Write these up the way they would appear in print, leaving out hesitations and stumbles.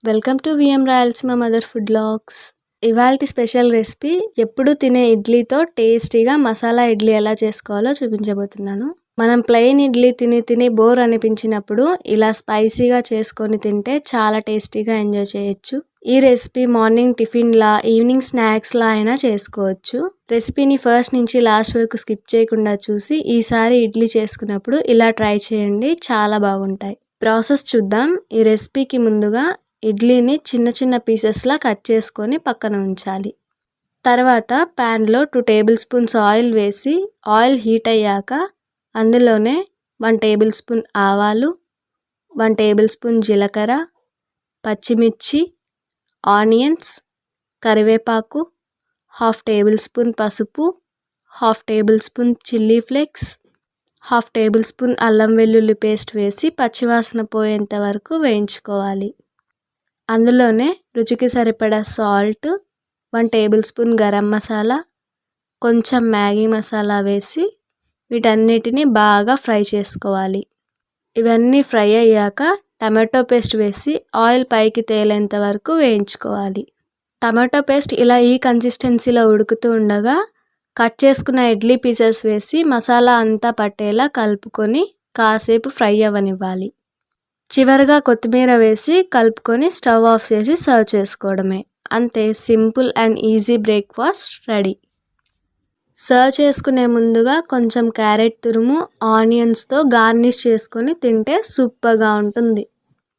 Welcome to VM Rayalaseema mother food blogs. ఇవాల్టి special recipe ఎప్పుడు తినే ఇడ్లీతో టేస్టీగా మసాలా ఇడ్లీ ఎలా చేసుకోవాలో చూపించబోతున్నాను. మనం ప్లెయిన్ ఇడ్లీ తిని తిని బోర్ అనిపించినప్పుడు ఇలా స్పైసీగా చేసుకొని తింటే చాలా టేస్టీగా ఎంజాయ్ చేయొచ్చు. ఈ రెసిపీ మార్నింగ్ టిఫిన్లా, ఈవినింగ్ స్నాక్స్లా అయినా చేసుకోవచ్చు. రెసిపీని ఫస్ట్ నుంచి లాస్ట్ వరకు స్కిప్ చేయకుండా చూసి ఈసారి ఇడ్లీ చేసుకున్నప్పుడు ఇలా ట్రై చేయండి, చాలా బాగుంటాయి. ప్రాసెస్ చూద్దాం. ఈ రెసిపీకి ముందుగా ఇడ్లీని చిన్న చిన్న పీసెస్లా కట్ చేసుకొని పక్కన ఉంచాలి. తర్వాత ప్యాన్లో 2 టేబుల్ స్పూన్స్ ఆయిల్ వేసి ఆయిల్ హీట్ అయ్యాక అందులోనే 1 టేబుల్ స్పూన్ ఆవాలు, 1 టేబుల్ స్పూన్ జీలకర్ర, పచ్చిమిర్చి, ఆనియన్స్, కరివేపాకు, 1/2 టేబుల్ స్పూన్ పసుపు, 1/2 table spoon chilli flakes, 1/2 table spoon అల్లం వెల్లుల్లి పేస్ట్ వేసి పచ్చివాసన పోయేంత వరకు వేయించుకోవాలి. అందులోనే రుచికి సరిపడా salt, 1 table spoon garam masala, కొంచెం మ్యాగీ మసాలా వేసి వీటన్నిటిని బాగా ఫ్రై చేసుకోవాలి. ఇవన్నీ ఫ్రై అయ్యాక టమాటో పేస్ట్ వేసి ఆయిల్ పైకి తేలేంత వరకు వేయించుకోవాలి. టమాటో పేస్ట్ ఇలా ఈ కన్సిస్టెన్సీలో ఉడుకుతూ ఉండగా కట్ చేసుకున్న ఇడ్లీ పీసెస్ వేసి మసాలా అంతా పట్టేలా కలుపుకొని కాసేపు ఫ్రై అవ్వనివ్వాలి. చివరగా కొత్తిమీర వేసి కలుపుకొని స్టవ్ ఆఫ్ చేసి సర్వ్ చేసుకోవడమే. అంతే, simple and easy breakfast ready. Serve చేసుకునే ముందుగా కొంచెం క్యారెట్ తురుము, ఆనియన్స్తో గార్నిష్ చేసుకొని తింటే సూపర్గా ఉంటుంది.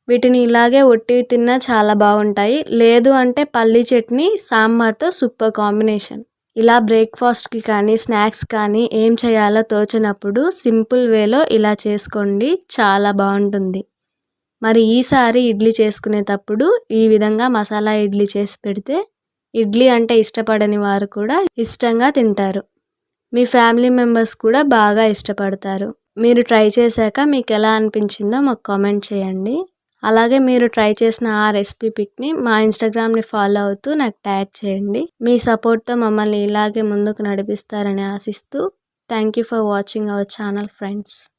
వీటిని ఇలాగే ఒట్టివి తిన్నా చాలా బాగుంటాయి. లేదు అంటే పల్లీ చట్నీ, సాంబార్తో సూపర్ కాంబినేషన్. ఇలా బ్రేక్ఫాస్ట్కి కానీ స్నాక్స్ కానీ ఏం చేయాలో తోచనప్పుడు సింపుల్ వేలో ఇలా చేసుకోండి, చాలా బాగుంటుంది. మరి ఈసారి ఇడ్లీ చేసుకునేటప్పుడు ఈ విధంగా మసాలా ఇడ్లీ చేసి పెడితే ఇడ్లీ అంటే ఇష్టపడని వారు కూడా ఇష్టంగా తింటారు. మీ ఫ్యామిలీ మెంబర్స్ కూడా బాగా ఇష్టపడతారు. మీరు ట్రై చేశాక మీకు ఎలా అనిపించిందో మాకు కామెంట్ చేయండి. అలాగే మీరు ట్రై చేసిన ఆ రెసిపీ పిక్ని మా ఇన్స్టాగ్రామ్ని ఫాలో అవుతూ నాకు ట్యాగ్ చేయండి. మీ సపోర్ట్తో మమ్మల్ని ఇలాగే ముందుకు నడిపిస్తారని ఆశిస్తూ thank you for watching our channel friends.